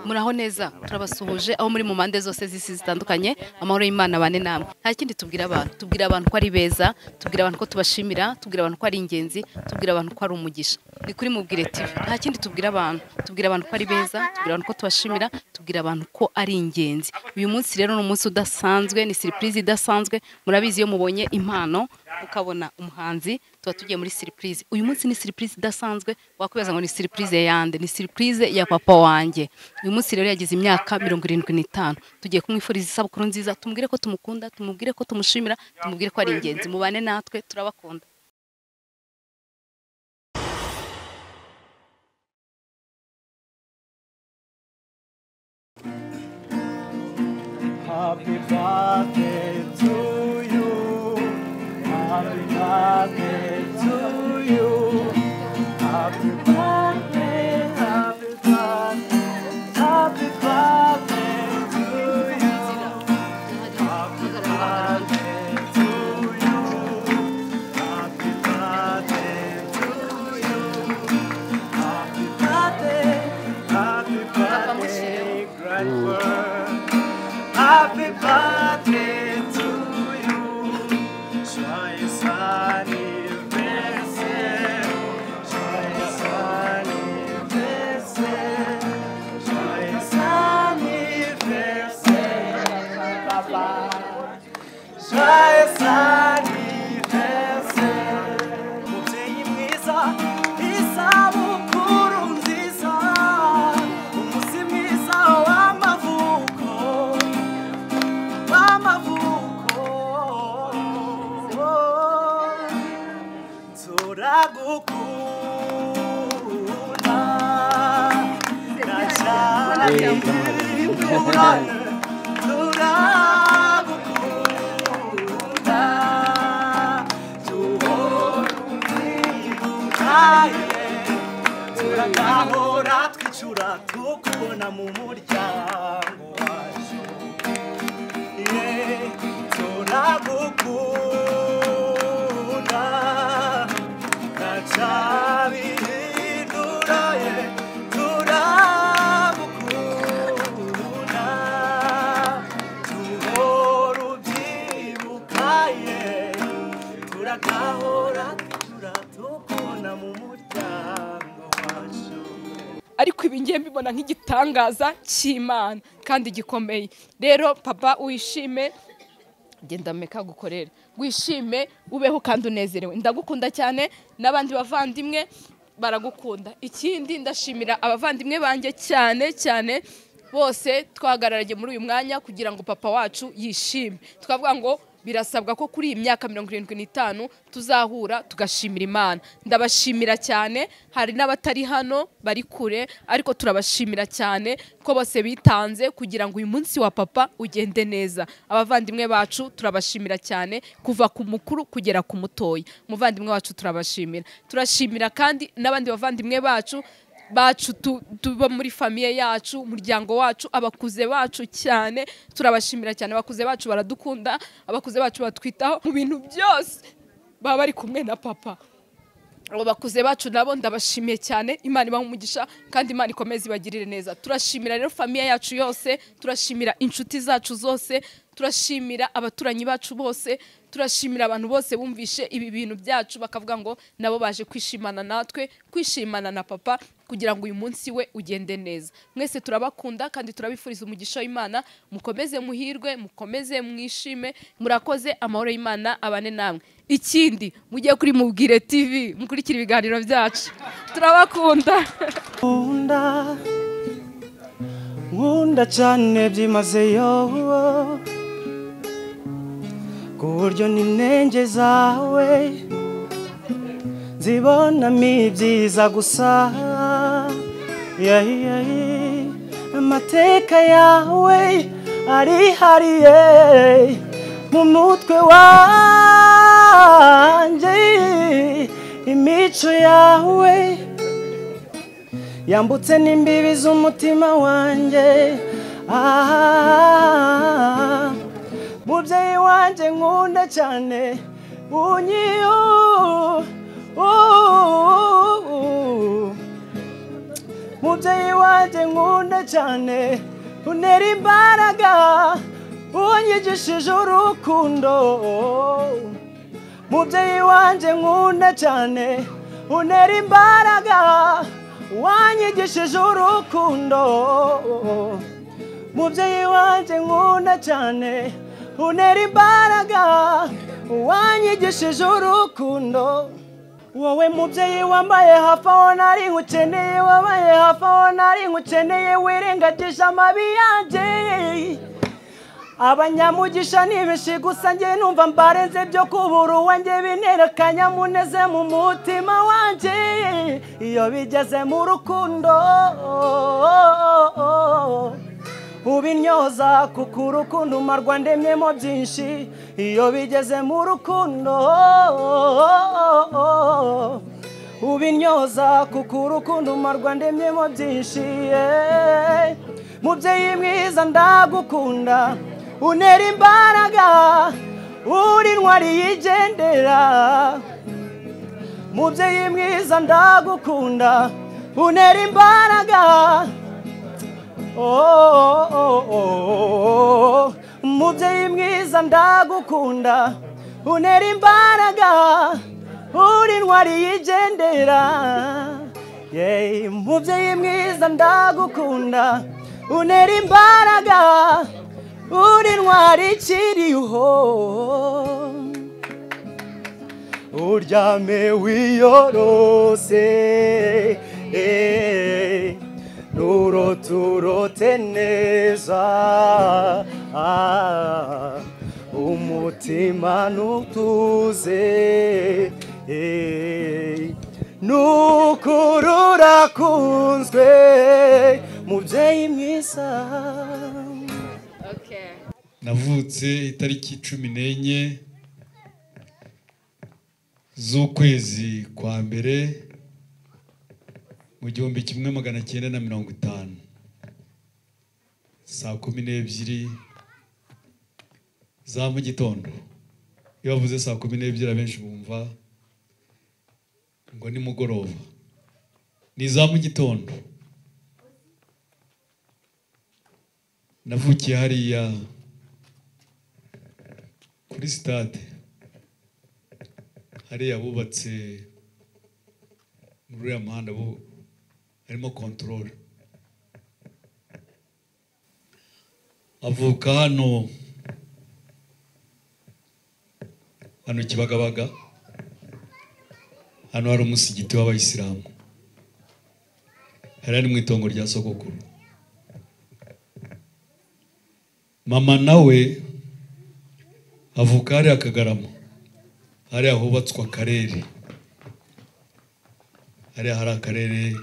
muraho neza turabasuhuje aho muri mu mande zose z'isi zitandukanye amahoro y'Imana bane namwe nta kindi tubwira abantu ko ari beza tubwira abantu ko tubashimira tubwira abantu ko ari ingenzi tubwira abantu ko ari umugisha ni kuri Mubwire TV nta kindi tubwira abantu ko ari beza tubwira abantu ko tubashimira tubwira abantu ko ari ingenzi uyu munsi rero ni umunsi udasanzwe ni surprise idasanzwe murabizi iyo mubonye impano ukabona umuhanzi tuba tugiye muri surprise uyu munsi ni surprise idasanzwe wakwibaza ngo ni surprise yande ni surprise ya papa wanjye uyu munsi rero yagize imyaka 75 tugiye kumwifuriza isabukuru nziza tumubwire ko tumukunda tumubwire ko tumushimira tumubwire ko ari ingenzi mubane natwe turabakunda Happy birthday to you. Happy birthday to you. Happy birthday, happy birthday, happy birthday to you. Happy birthday to you. Happy birthday to you. Happy birthday, grandpa. Happy birthday to you. Joyeux anniversaire. Joyeux anniversaire. Joyeux anniversaire, papa. Joyeux anniversaire. Mubyeyi mwiza, isabukuru nziza. Umunsi mwiza w'amavuko. Turagukunda turagukunda turagahora twicura tukubona mu muryango wacu turagukunda nacabihindura turagukunda tuhora ubyibuka turagahora tukubona mu muryango wacu ariko ibi ngiye mbibona nk'igitangaza cy'Imana kandi gikomeye rero papa wishime genda meka gukorera wishime ubeho kandi unezerewe ndagukunda cyane n'abandi bavandimwe baragukunda ikindi ndashimira abavandimwe banjye cyane bose twahagararanye muri uyu mwanya kugira ngo papa wacu yishime twavuga ngo birasabwa ko kuri iyi myaka 75 tuzahura tugashimira Imana ndabashimira cyane hari n'abatari hano bari kure ariko turabashimira cyane ko bose bitanze kugira ngo uyu munsi wa papa ugende neza abavandimwe bacu turabashimira cyane kuva ku mukuru kugera ku mutoyi umuvandimwe wacu turashimira kandi n'abandi bavandimwe bacu tuba muri famiye yacu umuryango wacu abakuze bacu cyane turabashimira cyane abakuze bacu baradukunda abakuze bacu batwitaho mu bintu byose baba bari kumwe na papa abo bakuze bacu nabo ndabashimiye cyane Imana ibaha umugisha kandi Imana ikomeze ibagirire neza turashimira rero famiye yacu yose turashimira inshuti zacu zose turashimira abaturanyi bacu bose turashimira abantu bose bumvishe ibi bintu byacu bakavuga ngo nabo baje kwishimana natwe kwishimana na papa kugira ngo uyu munsi we ugende neza mwese turabakunda kandi turabifuriza umugisha w'Imana mukomeze muhirwe mukomeze mwishime murakoze amahoro y'Imana abane namwe ikindi mugiye kuri Mubwire TV mukurikira ibiganiro byacu turabakunda nkunda cyane byimazeyo ku buryo n'intenge zawe zibonamo ibyiza gusa amateka yawe arihariye mu mutwe wanjye imico yawe yambutse n'imbibi z'umutima wanjye mubyeyi wanjye nkunda cyane mubyeyi wanjye nkunda cyane untera imbaraga unyigishije urukundo mubyeyi wanjye nkunda cyane untera imbaraga wanyigishije urukundo mubyeyi wanjye nkunda cyane untera imbaraga wanyigishije urukundo wowe mubyeyi wambaye hafi aho nari nkukeneye wabaye hafi aho nari nkukeneye wirengagije amabi yanjye abanyamugisha nibishi gusa njye numva mbarenze byo kubura uwanjye bintera akanyamuneze mu mutima wanjye iyo bigeze mu rukundo ubinyoza kuko urukundo umarwa ndemyemo byinshi iyo bigeze mu rukundo ubinyoza kuko urukundo umarwa ndemyemo byinshi mubyeyi mwiza ndagukunda untera imbaraga uri intwari yigendera mubyeyi mwiza ndagukunda untera imbaraga mubyeyi mwiza ndagukunda untera imbaraga uri intwari yigendera mubyeyi mwiza ndagukunda untera imbaraga uri intwari ikiriho uryame wiyorose nurote neza umutima nutuze nukurura kunzwe mubyeyi mwiza. navutse itariki 14 z'ukwezi kwa mbere mu 1950 saa 12 za mu gitondo. Iyo bavuze saa 12 abenshi bumva ngo ni mugoroba, ni za mu gitondo. Navukiye hariya kuri stade, hariya bubatse muri uriya muhanda harimo control. Avuka hano Kibagabaga, hano hari umusigiti w'abayisilamu, hari mu itongo rya sogokuru. Mama nawe avuka hariya Kagarama, hariya hubatswe akarere, hariya hari akarere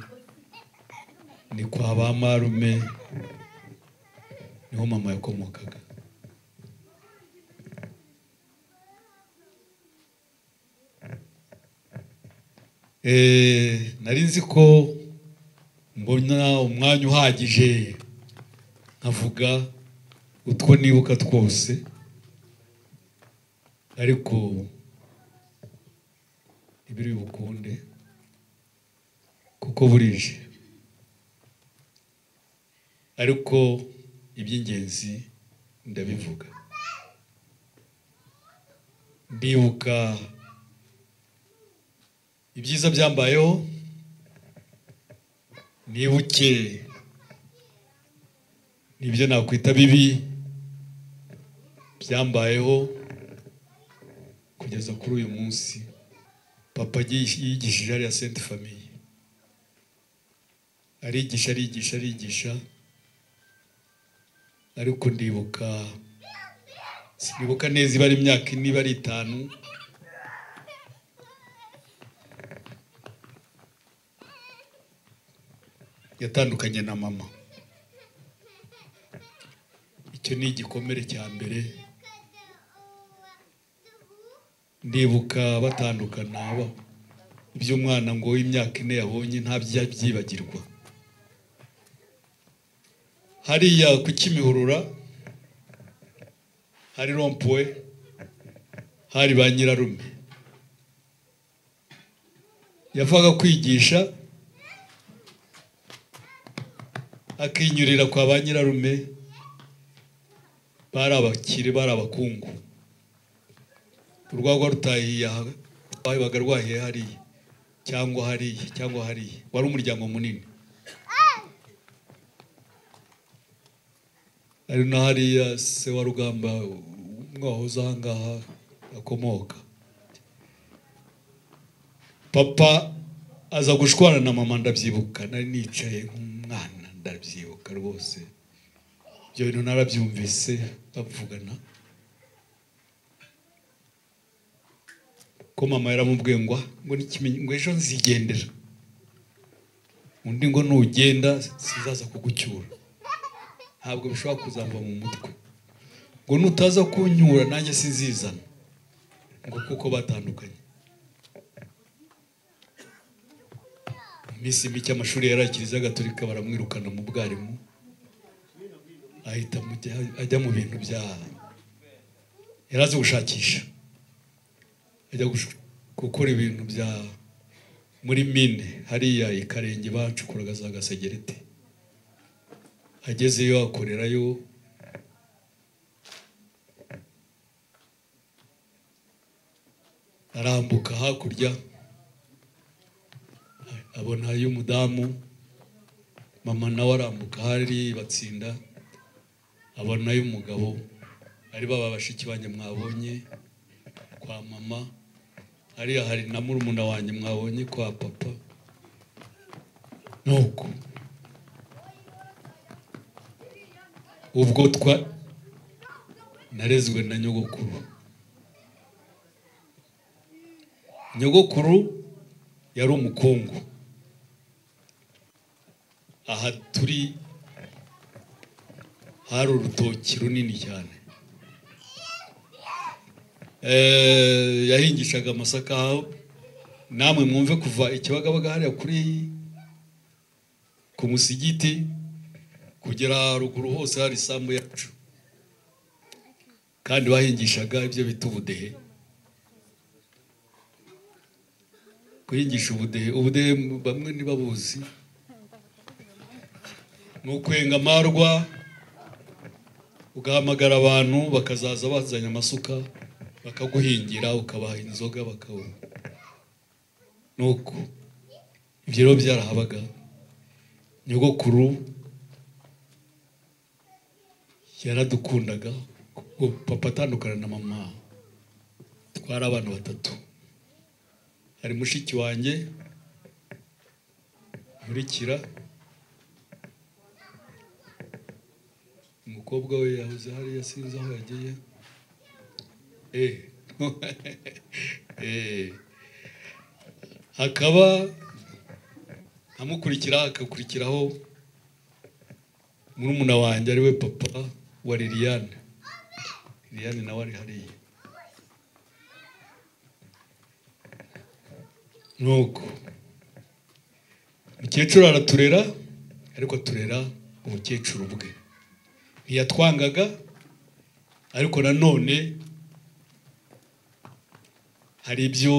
ni kwa ba marume, niho mama yakomokaga. Nari nzi ko mbona umwanya uhagije nkavuga utwo nibuka twose, ariko ibiri bukunde kuko burije. Ariko iby'ingenzi ndabivuga. Ndibuka ibyiza byambayeho, nibuke nibyo nakwita bibi byambayeho kugeza kuri uyu munsi. Papa yigishije hariya Sainte Famille, arigisha, ariko sinibuka neza ibari imyaka niba ari 5 yatandukanye na mama. Icyo ni igikomere cya mbere. Ndibuka batandukana iby'umwana ngo w'imyaka 4 yabonye ntabyibagirwa. Hariya ku Kimihurura hari rompwe, hari ba nyirarume. Yavaga kwigisha akinyurira kwa ba nyirarume bari abakire bari abakungu urwagwa rutahiye babaga rwahiye hariya cyangwa hariya wari umuryango munini ari na hariya se wa Rugamba mwahoze ahangaha akomoka papa aza gushwana na mama ndabyibuka nari nicaye nk'umwana ndabyibuka rwose ibyo bintu narabyumvise bavugana ko mama yaramubwiye ngo ngo ejo nzigendera undi ngo nugenda sizaza kugucyura ntabwo bishobora kuzava mu mutwe ngo nutaza kunyura nanjye sinzizana ngo kuko batandukanye misi mike amashuri yarakiriza Gatolika baramwirukana mu bwarimu ahita ajya mu bintu bya yarazi gushakisha ajya gukora ibintu bya muri mine hariya ikarenge bacukuraga za gasegerete agezeyo akorerayo arambuka hakurya abona y'umudamu mama nawe arambuka hari batsinda abona y'umugabo ari baba bashiki banjye mwabonye kwa mama hariya hari na murumuna wanjye mwabonye kwa papa nuko ubwo narezwe na nyogokuru yari umukungu aha turi hari urutoki runini cyane yahingishaga amasaka namwe mwumve kuva ikibagabaga hariya kuri ku musigiti kugera ruguru hose hari isambu yacu kandi bahingishaga ibyo bita ubudehe kuhingisha ubudehe bamwe ntibabuzi ni ukwenga amarwa ugahamagara abantu bakazaza bazanye amasuka bakaguhingira ukabaha inzoga bakabona nuko ibyo rero byarahabaga nyogokuru yaradukundaga papa atandukana na mama twari abana batatu hari mushiki wanjye nkurikira umukobwa we yahoze hariya sinzi aho yagiye hakaba amukurikira akakurikiraho murumuna wanjye ari we papa wa Liliane nawe ari hariya nuko umukecuru araturera ariko aturera umukecuru bwe ntiyatwangaga ariko nanone hari ibyo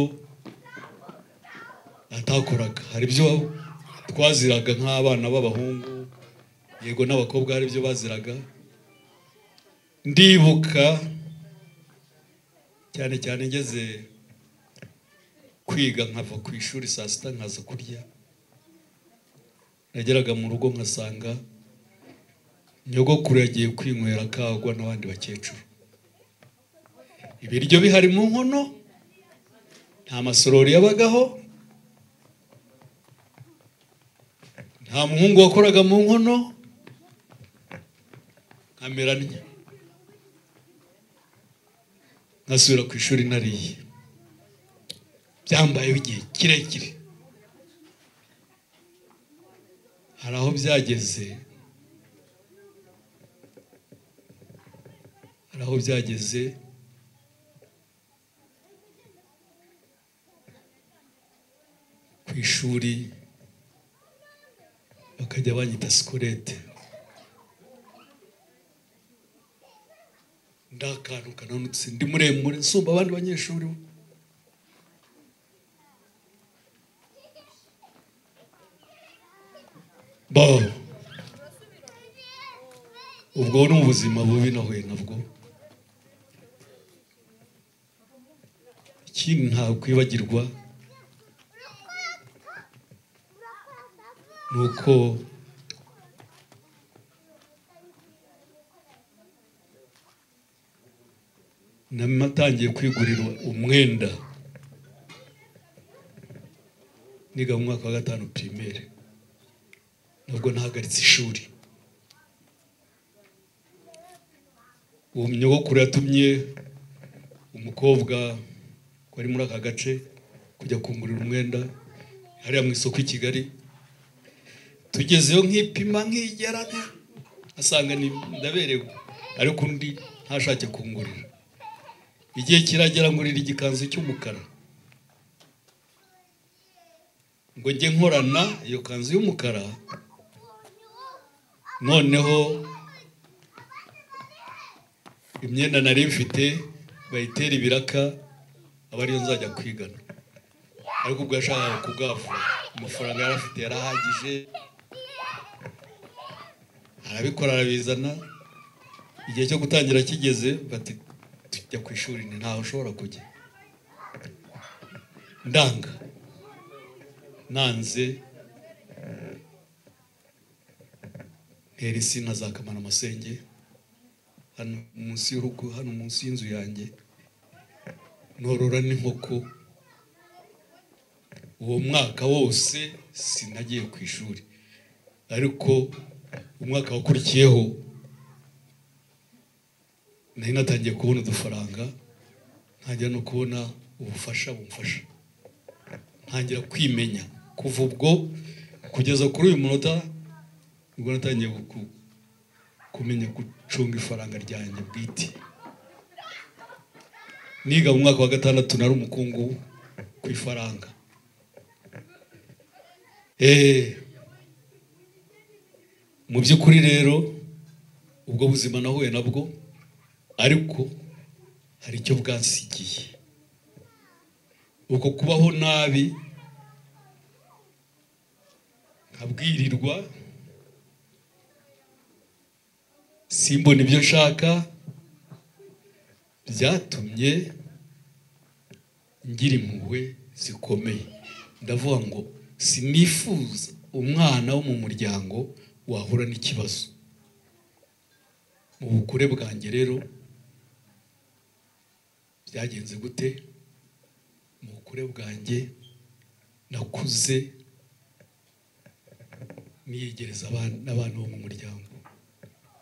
atakoraga hari ibyo twaziraga nk'abana b'abahungu yego n'abakobwa hari ibyo baziraga ndibuka cyane cyane ngeze kwiga nkava ku ishuri saa sita nkaza kurya nageraga mu rugo nkasanga nyogokuru yagiye kwinywera akagwa n'abandi bakecuru ibiryo bihari mu nkono nta masorori yabagaho nta muhungu wakoraga mu nkono nkameranya nkasubira ku ishuri nariye byambayeho igihe kirekire hari aho byageze ku ishuri bakajya banyita sikorete ndakantu kananutse ndi muremure nsumba abandi banyeshuri ubwo ni ubuzima bubi nahuye nabwo. Ikindi ntakwibagirwa nuko namatangiye kwigurira umwenda niga mu mwaka wa 5 primaire, nubwo ntahagaritse ishuri. Uwo nyogokuru yatumye umukobwa wari muri aka gace kujya kungurira umwenda hariya mu isoko i Kigali. Tugezeyo nkipima nkigera asanga ndaberewe, ariko undi ntashake kungurira. Igihe kiragera ngurira igikanzu cy'umukara, ngo njye nkorana iyo kanzu y'umukara. Noneho imyenda nari mfite bayitera ibiraka aba ariyo nzajya kwigana, ariko ubwo yashakaga kugafura. Amafaranga yari afite yarahagije, arabikora arabizana. Igihe cyo gutangira kigeze bati tujya ku ishuri, ni ntaho ushobora kujya. Ndanga nanze herisi nazakamana amasenge hano munsi y'urugo, hano munsi y'inzu yanjye, norora n'inkoko. Uwo mwaka wose sinagiye ku ishuri, ariko umwaka wakurikiyeho nari natangiye kubona udufaranga, ntangira no kubona ubufasha bumfasha, ntangira kwimenya. Kuva ubwo kugeza kuri uyu munota ubwo natangiye kumenya gucunga ifaranga ryanjye bwite. Niga mu mwaka wa 6 nari umukungu ku ifaranga. Mu by'ukuri rero ubwo buzima nahuye nabwo, ariko hari icyo bwansigiye. Uko kubaho nabi, nkabwirirwa, simbona ibyo nshaka, byatumye ngira impuhwe zikomeye. Ndavuga ngo sinifuza umwana wo mu muryango wahura n'ikibazo. Mu bukure bwanjye rero byagenze gute? Mu bukure bwanjye nakuze niyegereza n'abantu bo mu muryango.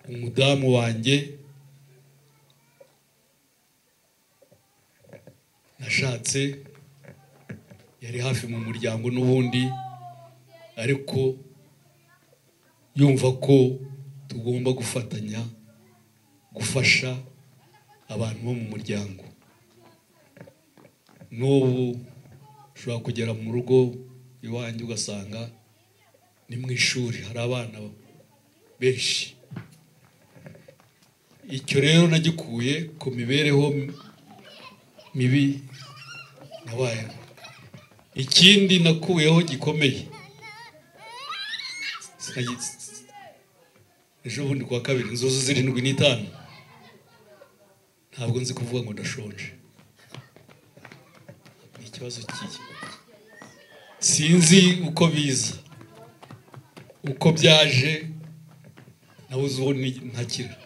Umudamu wanjye nashatse yari hafi mu muryango n'ubundi, ariko yumva ko tugomba gufatanya gufasha abantu bo mu muryango. N'ubu ushobora kugera mu rugo iwanjye ugasanga ni mu ishuri hari abana benshi. Icyo rero nagikuye ku mibereho mibi nabayeho. Ikindi nakuyeho gikomeye, ejo bundi kwa kabiri inzozi 75, ntabwo nzi kuvuga ngo ndashonje. Ni ikibazo kiye, sinzi uko biza, uko byaje nabuze uwo ntakira.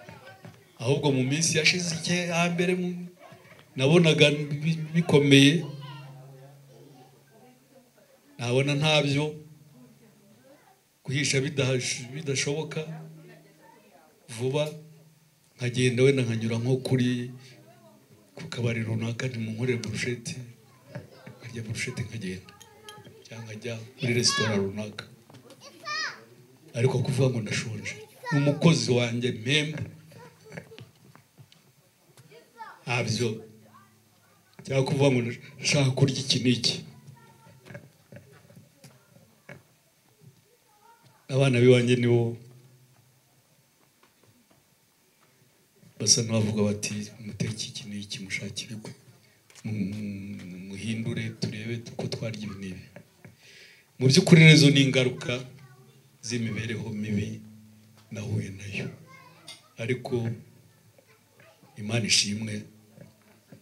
Ahubwo mu minsi yashize hambere nabonaga bikomeye, nabona ntabyo guhisha bidashoboka. Vuba nkagenda wenda nkanyura nko ku kabari runaka, ntimunkorere burusheti, nkarya burusheti nkagenda, cyangwa nkajya muri resitora runaka. Ariko kuvuga ngo ndashonje n'umukozi wanjye mpemba, ntabyo. Cyangwa kuvuga ngo ndashaka kurya iki n'iki. Abana biwanjye nibo basa n'abavuga bati muteke iki n'iki, mushakire muhindure turebe uko twarya ibi n'ibi. Mu by'ukuri rezo ni ingaruka z'imibereho mibi nahuye nayo, ariko Imana ishimwe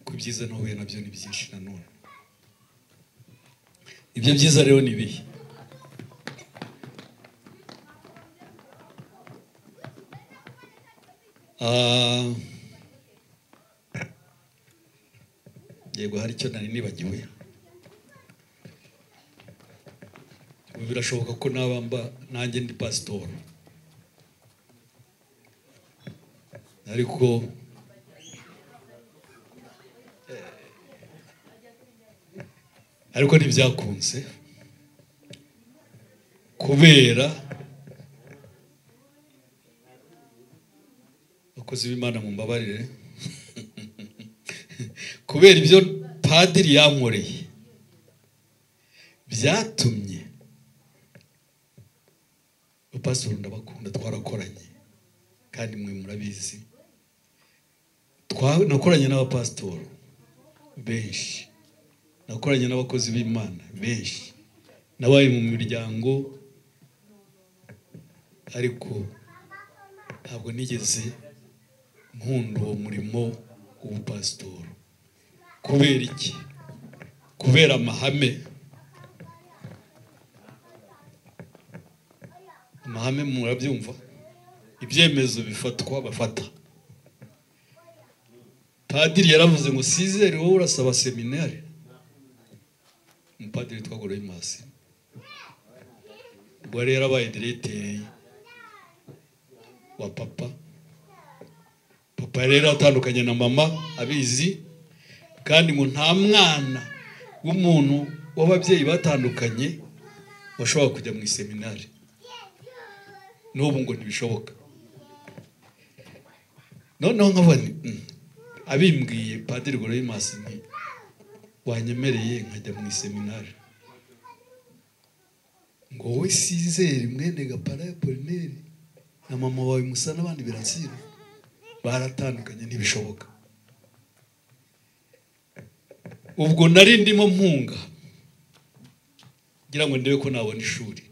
ko ibyiza nahuye nabyo ni byinshi nanone. Ibyo byiza rero ni bihe? Yego hari icyo nari nibagiwe. Birashoboka ko nabamba nanjye ndi pastor, ariko ntibyakunze kubera abakozi b'Imana mu mbabarire kubera ibyo padiri yankoreye byatumye pastor ndabakunda, twarakoranye kandi mwe murabizi, nakoranye n'abapastor benshi, nakoranye n'abakozi b'Imana benshi, nabaye mu miryango, ariko ntabwo nigeze nkunda uwo murimo w'ubupastor. Kubera iki? Kubera amahame murabyumva, ibyemezo bifatwa bafata. Padiri yaravuze ngo Sizere wowe urasaba seminari. Umupadiri twagoroye imasi ubwo rero abaye diregiteri wa papa rero atandukanye na mama abizi, kandi ngo nta mwana w'umuntu w'ababyeyi batandukanye washobora kujya mu seminari. N'ubu ngo ntibishoboka. Noneho nkabona abimbwiye Padiri Goroyimasi nti wanyemereye nkajya mu seminari, ngo wowe Sizere mwene Gapara Apolineri na mama wawe Musa n'abandi Biransira baratandukanye, ntibishoboka. Ubwo nari ndimo mpunga ngira ngo ndebe ko nabona ishuri.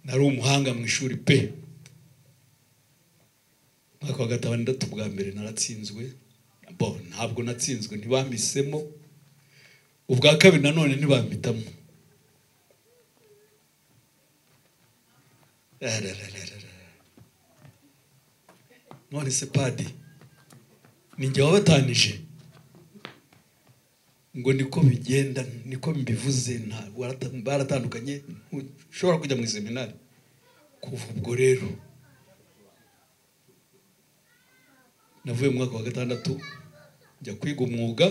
Nari umuhanga mu ishuri pe. Mwaka wa gatandatu bwa mbere naratsinzwe, ntabwo natsinzwe, ntibambisemo. Ubwa kabiri nanone ntibambitamo. None se padi ninjye wabatanije ngo niko bigenda, niko mbivuze, baratandukanye, ushobora kujya mu seminari. Kuva ubwo rero navuye mu mwaka wa gatandatu njya kwiga umwuga,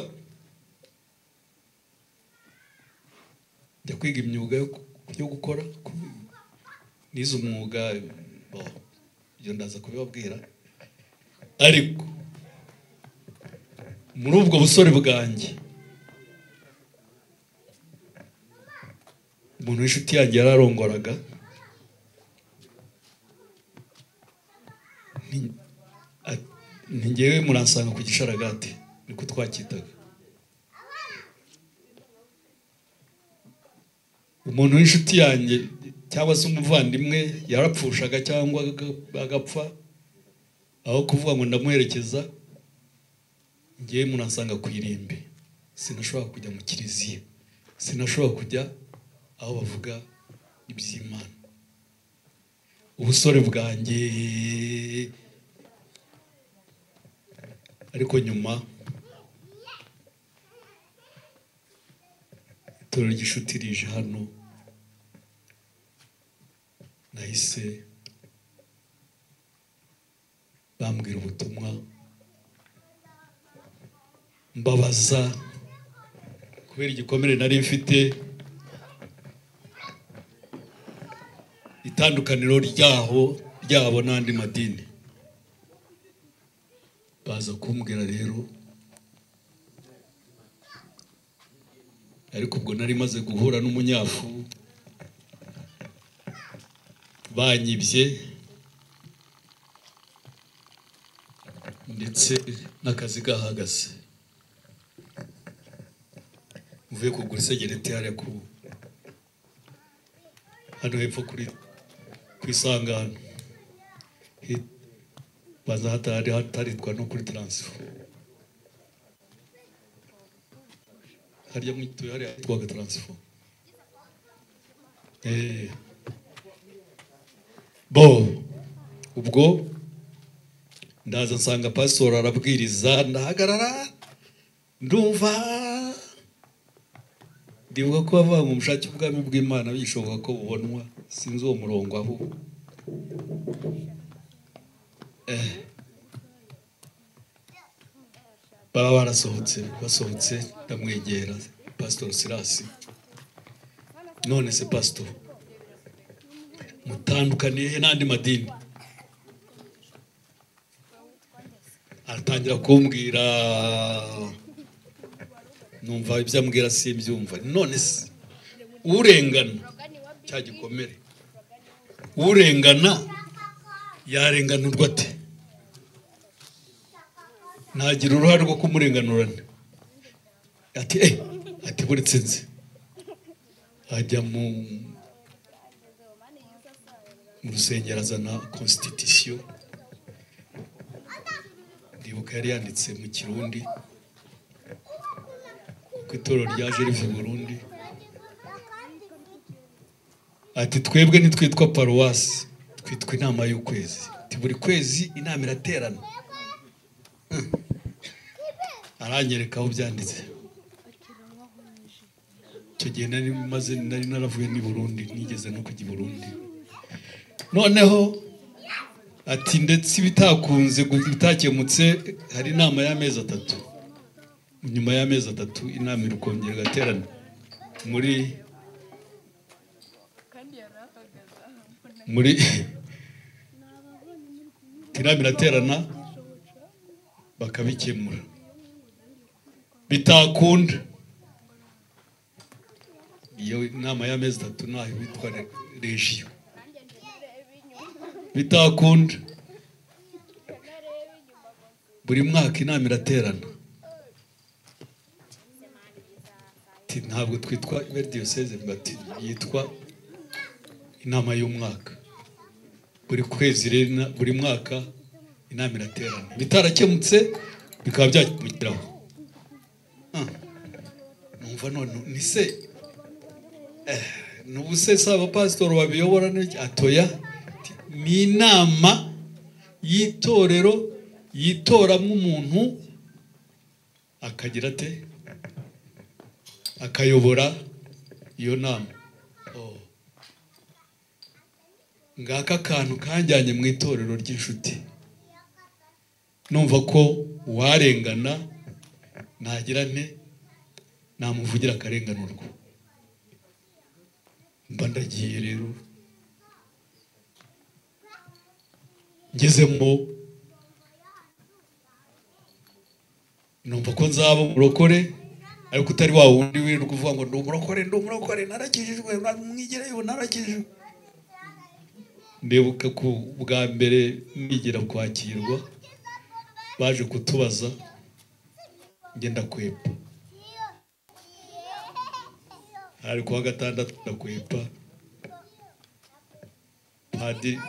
njya kwiga imyuga yo gukora. Nize umwuga, ibyo ndaza kubibabwira. Ariko muri ubwo busore bwanjye umuntu w'inshuti yanjye yararongoraga, ngewe muransanga ku gisharagati, niko twacyitaga. Umuntu w'inshuti yanjye cyangwa se umuvandimwe yarapfushaga cyangwa agapfa, aho kuvuga ngo ndamuherekeza, ngewe muransanga ku irimbi. Sinashobora kujya mu kiliziya, sinashobora kujya aho bavuga iby'Imana. Ubusore bwanjye, ariko nyuma itorero ry'inshuti rije hano, nahise bambwira ubutumwa, mbabaza kubera igikomere nari mfite, itandukaniro ryabo n'andi madini. Baza kumbwira rero, ariko ubwo nari maze guhura n'umunyafu, banyibye ndetse n'akazi gahagaze. Mvuye kugura isegereti hariya hano hepfo kuri kwisangana baza hataritwa no kuri transfer harya mwituye hari hitwaga transfer bo ubwo ndaza nsanga pastor arabwiriza ndahagarara ndumva ndibuka ko bava mu mushaki ubwami bw'Imana bishoboka ko bubonwa sinzi uwo murongo aho baba basohotse ndamwegera Pastor Silas none se pastor mutandukaniye n'andi madini aratangira kumbwira numva ibyo ambwira simbyumva none se urengana cya gikomere urengana yarenganurwa ate nagira uruhare rwo kumurenganurana ati buretse nzi ajya mu rusengero azana constitution ndibuka yari yanditse mu Kirundi kuko itorero ryaje riva Burundi ati twebwe nitwitwa paruwasi twitwa inama y'ukwezi ati buri kwezi inama iraterana aranyereka aho byanditse icyo gihe nari naravuye ni Burundi nigeze no kujya i Burundi noneho ati ndetse bitakunze bitakemutse hari inama y'amezi 3 nyuma y'amezi 3 inama irukongera gaterana muri inama iraterana bakabikemura bitakunda iyo inama y'amezi 3 naho bitwa regio bitakunda buri mwaka inama iraterana ntabwo twitwa Diocese bati yitwa inama y'umwaka buri kwezi rero buri mwaka inama iraterana bitarakemutse bikaba byakemukiraho numva none ni se n'ubuse saba pastor babiyobora atoya ni inama y'itorero yitoramo umuntu akagira ate akayobora iyo nama ngaka kantu kanjyanye mu itorero ry'inshuti numva ko warengana nagira nte namuvugira akarenganurwa mba ndagiye rero ngezemo numva ko nzaba umurokore ariko utari wa wundi wirirwa uvuga ngo ndi umurokore narakijijwe mwigireyo narakijijwe ndebuka ku bwa mbere nigira kwakirwa baje kutubaza ngenda kwepa ariko wa gatandatu ndakwepa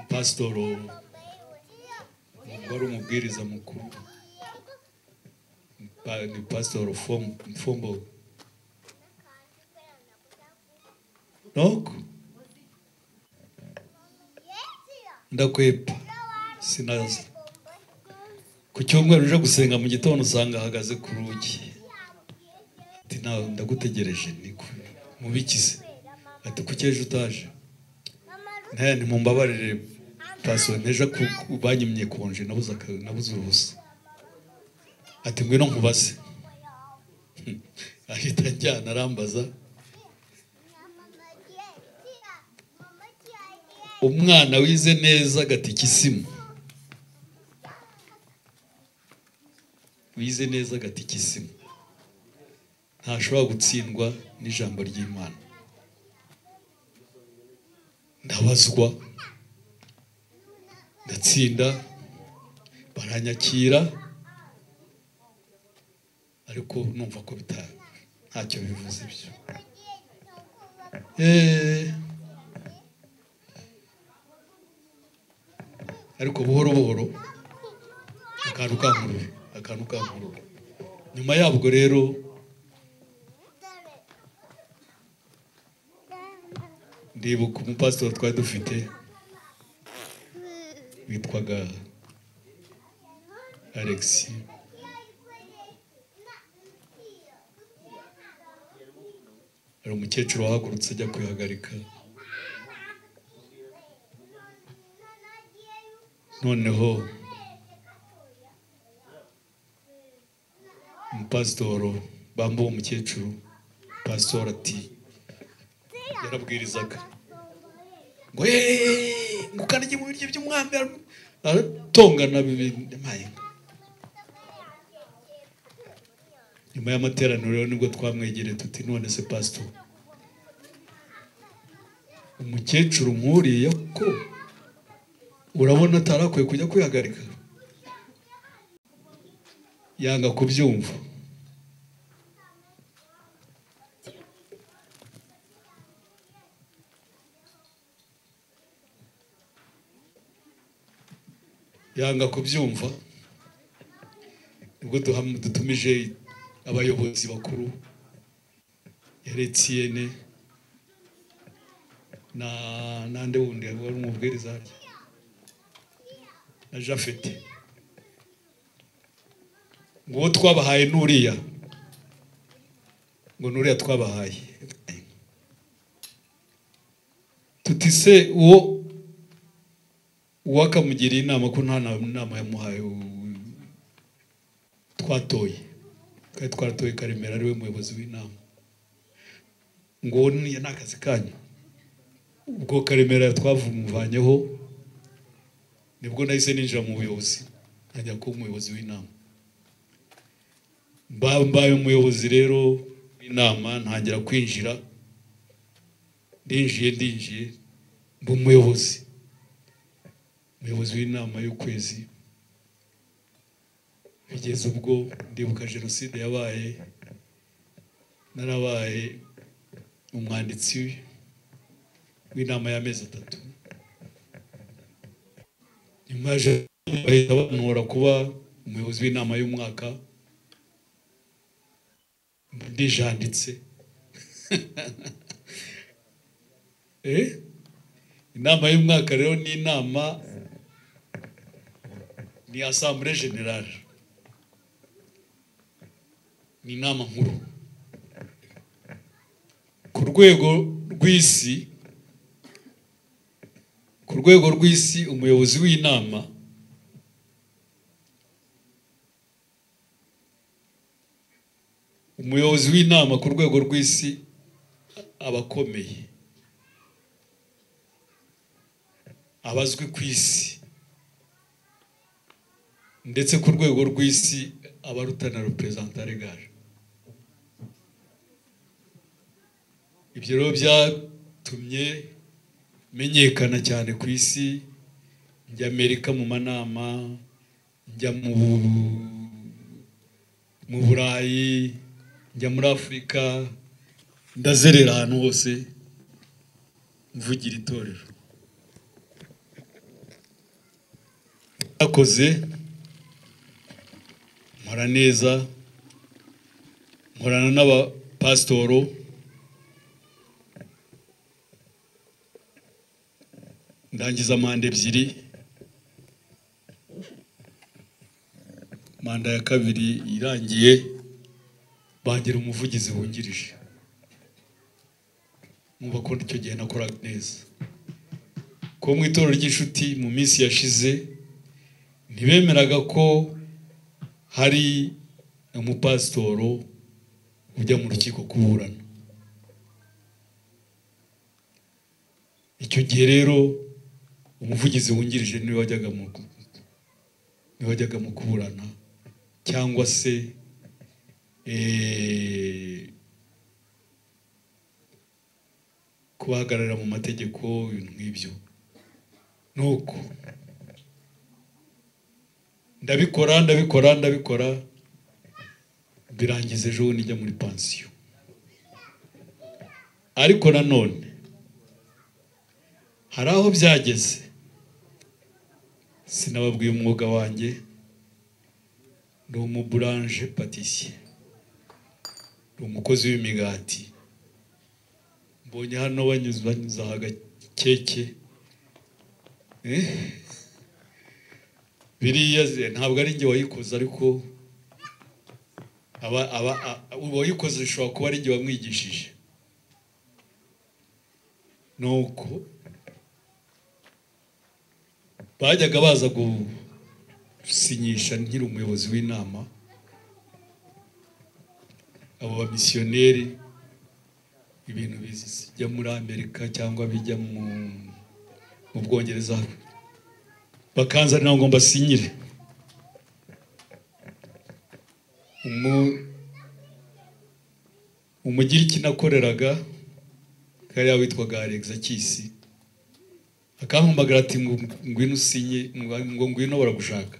pastor wari umubwiriza mukuru ni pastor Mfombo noko ndakwepa sinaza ku cyumweru uje gusenga mu gitondo usanga ahagaze ku rugi ati nawe ndagutegereje niko mubikize ati kukeje utaje nta ntimumbabarire pastor neje banyimye konje nabuze uruhusa ati ngwino nkubaze ahita njyana arambaza umwana wize neza gatikisimu ntashobora gutsindwa n'ijambo ry'Imana ndabazwa ndatsinda baranyakira ariko numva ko ntacyo bivuze ibyo ariko buhoro buhoro akantu kankurura nyuma yabwo rero ndibuka umupasitoro twari dufite witwaga Alex. Hari umukecuru wahagurutse ajya kwihagarika, noneho umupasitoro bambuwe umukecuru, pasitoro ati yarabwirizaga ngo mukandagiye mu biryo by'umwami, aratongana bimaye. Nyuma y'amateraniro rero nibwo twamwegereye tuti none se pastor, umukecuru nkuriye ko urabona atarakwiye kujya kwihagarika? Yanga kubyumva. Yanga kubyumva nibwo dutumije abayobozi bakuru Etienne na nande wundi wari umubwiriza na Jafete, ngo twabahaye nuriya, ngo nuriya twabahaye tutise uwo wakamugira inama ko nta nama yamuhaye twatoye, kandi twaratoye Karemera ariwe muyobozi w'inama, ngo ni nakazi kanyu. Ubwo Karemera twavumuvanyeho nibwo nahise ninjira mu buyobozi, najya kuba umuyobozi w'inama. Mbaye umuyobozi rero w'inama, ntangira kwinjira, ndinjiye mba umuyobozi w'inama y'ukwezi. Bigeze ubwo ndibuka jenoside yabaye, narabaye umwanditsi w'inama y'amezi 3. Nyuma bahita bantora kuba umuyobozi w'inama y'umwaka, ndijanditse. Inama y'umwaka rero ni inama, ni assemblée générale, ni inama nkuru ku rwego rw'isi. Umuyobozi w'inama ku rwego rw'isi abakomeye, abazwi ku isi, ndetse ku rwego rw'isi abarutana representant legal. Ibyo rero byatumye menyekana cyane ku isi, njya Amerika mu manama, njya mu Burayi, njya muri Afurika, ndazerera ahantu hose mvugira itorero. Akoze nkora neza, nkorana n'abapasitoro, ndangiza manda 2. Manda ya kabiri irangiye bagira umuvugizi wungirije. Numva ko icyo gihe nakora neza, ko mu itorero ry'inshuti mu minsi yashize ntibemeraga ko hari umupasitoro ujya mu rukiko kuburana. Icyo gihe rero umuvugizi wungirije niwe wajyaga mu kuburana, cyangwa se kubahagararira mu mategeko, ibintu nk'ibyo. Nuko ndabikora birangiza ejo nijya muri pansiyo. Ariko nanone hari aho byageze sinababwiye umwuga wanjye ndi umuburanje patisiye, ndi umukozi w'imigati. Mbonye hano banyuza agakeke biriya ntabwo ari njye wayikoze, ariko uwayikoze bishobora kuba ari njye wamwigishije. Nuko bajyaga baza gusinyisha nkiri umuyobozi w'inama, abo bamisiyoneri, ibintu bijya muri Amerika cyangwa bijya mu Bwongereza, bakanzanira ngo mbasinyire. Umugiriki nakoreraga kariya witwaga Alexakisi akampamagara ati ngwino usinye, ngo ngwino baragushaka.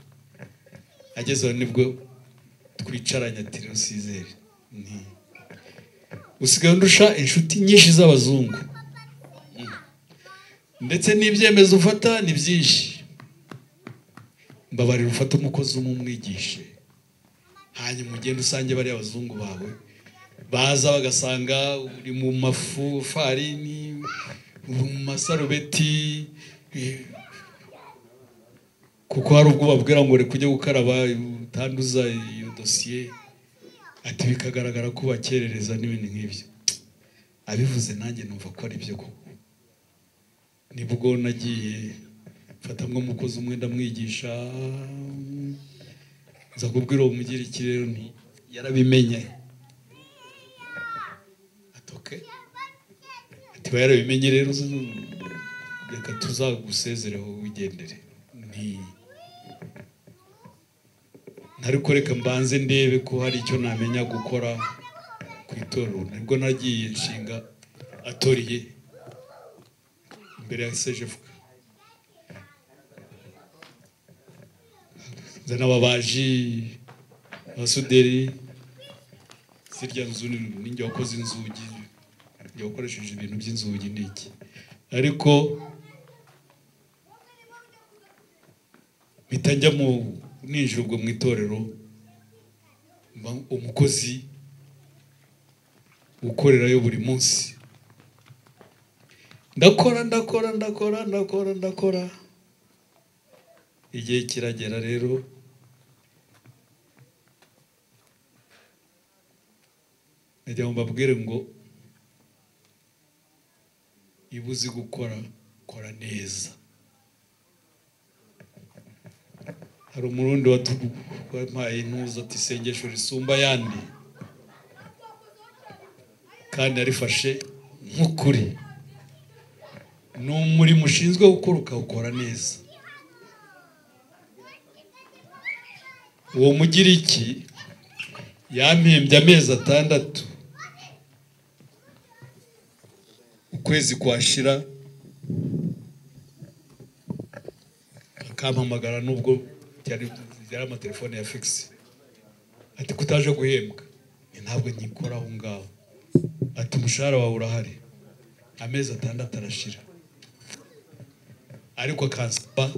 Ageze aho nibwo twicaranye ati Rusizere, usigaye ndusha inshuti nyinshi z'abazungu, ndetse n'ibyemezo ufata ni byinshi, mbabarira ufata umukozi umwigishe, hanyuma ugende usange bari abazungu bawe baza bagasanga uri mu mafu farini, mu masarubeti, kuko hari ubwo babwira ngo reka ujye gukaraba utanduza iyo dosiye, ati bikagaragara ko bakerereza n'ibindi nk'ibyo. Abivuze nanjye numva ko ari byo koko. Nibwo nagiye mfatamwe umukozi umwe ndamwigisha, nza kubwira uwo Mugiriki rero nti yarabimenye. Atoke ati yarabimenye rero, reka tuzagusezereho wigendere. Ariko reka mbanze ndebe ko hari icyo namenya gukora ku itorero. Nibwo nagiye nshinga atoriye imbere ya sejefuka, zana ababaji, abasuderi, zirya nzu ninjye wakoze inzugi, njye wakoresheje ibintu by'inzugi n'iki. Ariko mpita njya ninjira ubwo mu itorero, umukozi ukorerayo buri munsi, ndakora. Igihe kiragera rero najya mbabwire ngo iba uzi gukora, kora neza. Hari umurundi wampaye intuza ati isengesho risumba ayandi, kandi yarifashe nk'ukuri. Ni umurimo ushinzwe gukora ukawukora neza. Uwo Mugiriki yampembye amezi 6, ukwezi kwashira akampamagara, nubwo yari amatelefone ya fixe, ati kutaje guhembwa. Ntabwo nyikora aho ngaho, ati umushahara wawe urahari. Amezi 6 arashira, ariko akansaba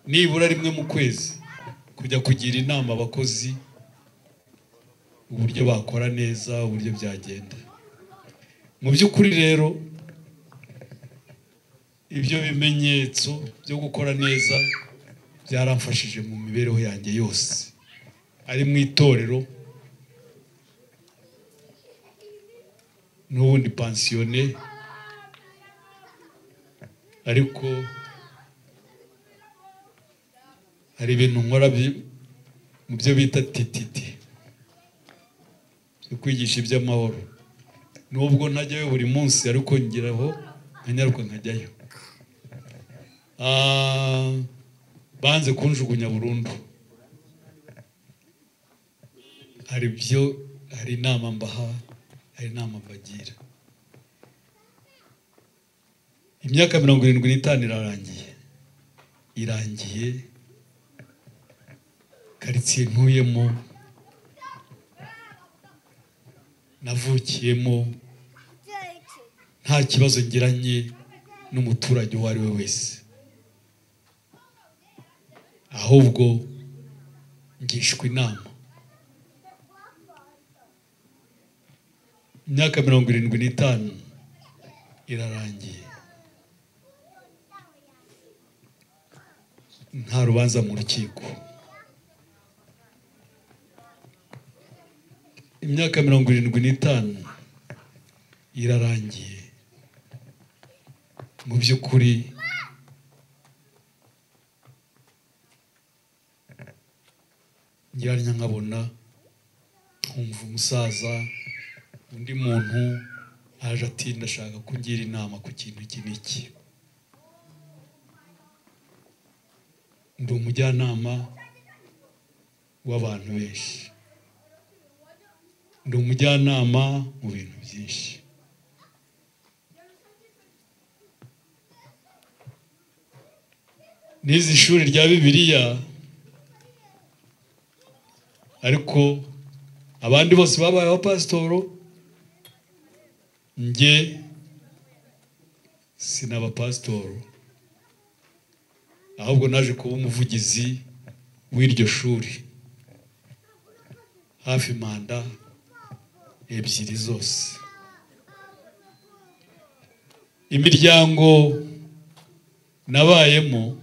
nibura rimwe mu kwezi kujya kugira inama abakozi uburyo bakora neza, uburyo byagenda. Mu by'ukuri rero ibyo bimenyetso byo gukora neza byaramfashije mu mibereho yanjye yose, ari mu itorero n'ubundi pansiyone. Ariko hari ibintu nkora mu byo bita tititi, byo kwigisha iby'amahoro. Nubwo ntajyayo buri munsi, ariko ngiraho nkanyaruka nkajyayo. Banze kunjugunya burundu, hari inama mbaha, hari inama mbagira. Imyaka 75 irangiye, karitsiye ntuyemo, navukiyemo, nta kibazo ngiranye n'umuturage uwo ari we wese. ahubwo ngishwa inama. Imyaka 75 irarangiye, nta rubanza mu rukiko. Imyaka 75 irarangiye, mu by'ukuri njyanya nkabona nkumva umusaza undi muntu aje ati ndashaka kungira inama ku kintu iki n'iki. Ndi umujyanama w'abantu benshi, ndi umujyanama mu bintu byinshi. Nize ishuri rya Bibiliya, ariko abandi bose babaye abapasitoro, njye sinabapasitoro, ahubwo naje kuba umuvugizi w'iryo shuri hafi manda 2 zose. Imiryango nabayemo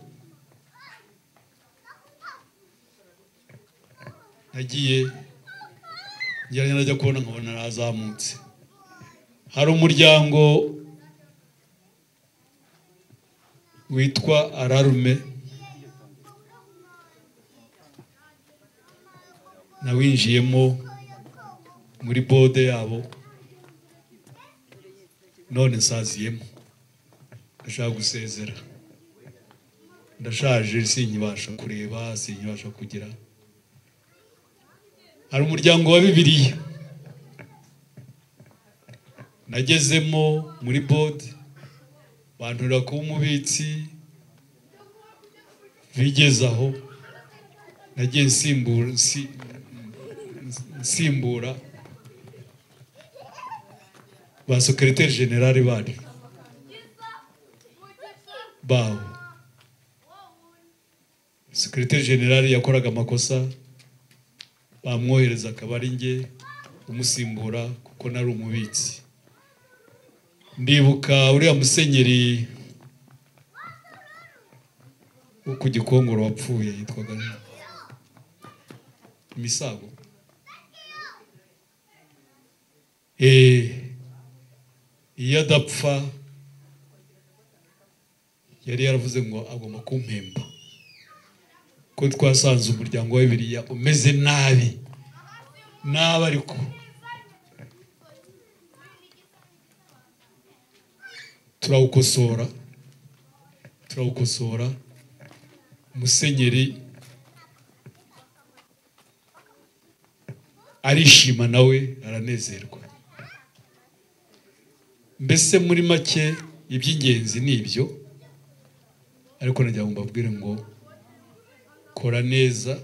nagiye njyanye najya kubona nkabona narazamutse. Hari umuryango witwa Ararume, nawinjiyemo muri bode yabo, none nsaziyemo, ndashaka gusezera, ndashaje, sinkibasha kureba, sinkibasha kugira. Hari umuryango wa Bibiliya nagezemo muri bode, bantura kuba umubitsi, bigeze aho nagiye nsimbura ba secrétaire général bari bawo. Secrétaire général yakoraga amakosa, bamwohereza akaba ari njye umusimbura kuko nari umubitsi. Ndibuka uriya musenyeri wo ku Gikongoro wapfuye yitwaga Misago. Iyo adapfa yari yaravuze ngo agomba kumpemba, ko twasanze umuryango wa Bibiliya umeze nabi ariko turawukosora. Musenyeri arishima nawe aranezerwa. Mbese muri make iby'ingenzi ni ibyo, ariko nagira ngo mbabwire ngo kora neza.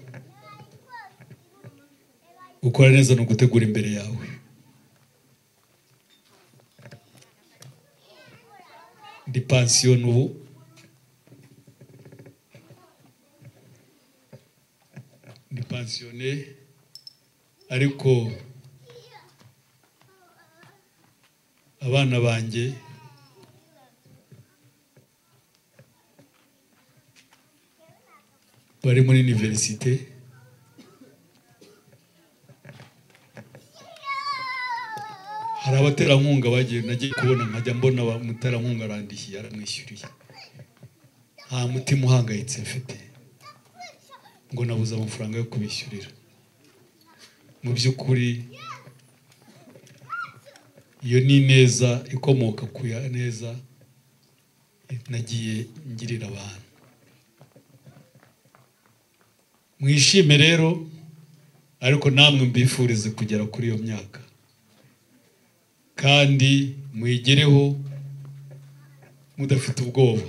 Gukora neza no gutegura imbere yawe. Ndi pension ubu, ndi pensionné, ariko abana banjye bari muri université. Hari abaterankunga bagiye nagiye kubona nkajya mbona umuterankunga arandihiye aramwishyuriye, nta mutima uhangayitse mfite ngo nabuze amafaranga yo kubishyurira. Mu by'ukuri iyo ni neza ikomoka ku ya neza nagiye ngirira abantu. Mwishime rero, ariko namwe mbifurize kugera kuri iyo myaka, kandi muyigereho mudafite ubwoba.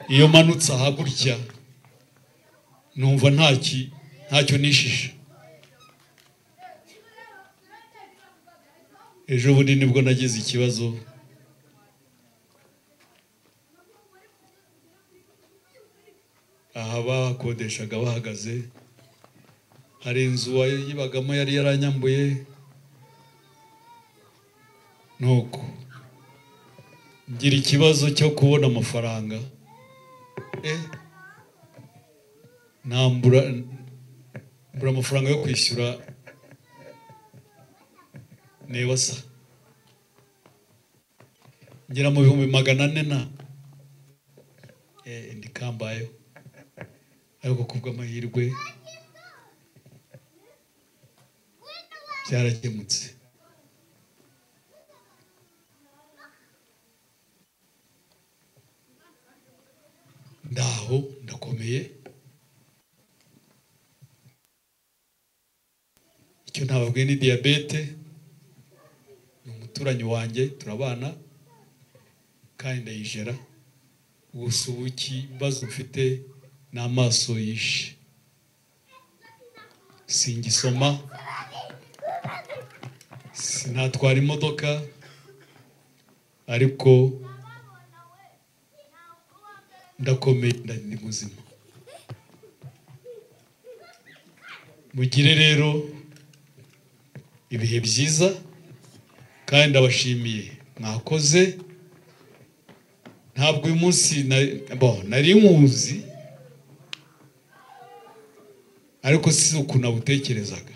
Iyo manutse aha gutya numva ntacyo nishisha. Ejo bundi nibwo nagize ikibazo aha bakodeshaga bahagaze, hari inzu yibagamo yari yaranyambuye, nuko ngira ikibazo cyo kubona amafaranga, mbura amafaranga yo kwishyura Newasa, ngera mu 400 ndikambayo, ariko kubw'amahirwe byarakemutse. Ndaho ndakomeye, icyo ntababwiye ni diabete, ni umuturanyi wanjye turabana kandi ndayijera. Gusa ubu ikibazo mfite n'amaso yishe, singisoma, sinatwara imodoka, ariko ndakomeye, ndi muzima. Mugire rero ibihe byiza kandi ndabashimiye, mwakoze. Ntabwo uyu munsi nari nkuzi, ariko si uko nabutekerezaga.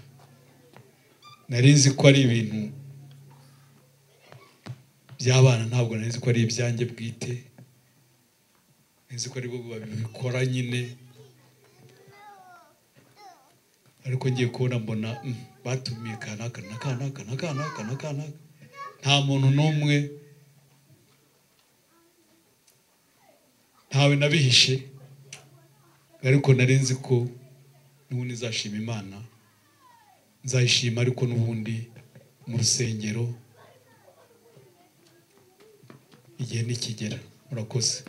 Nari nzi ko ari ibintu by'abana, ntabwo nari nzi ko ari ibyanjye bwite, nzi ko ari bo babikora nyine. Ariko ngiye kubona mbona batumiye kanaka, nta muntu n'umwe, ntawe nabihishe, ariko nari nzi ko n'ubundi nzashima Imana, nzayishima ariko n'ubundi mu rusengero igihe nikigera. Murakoze.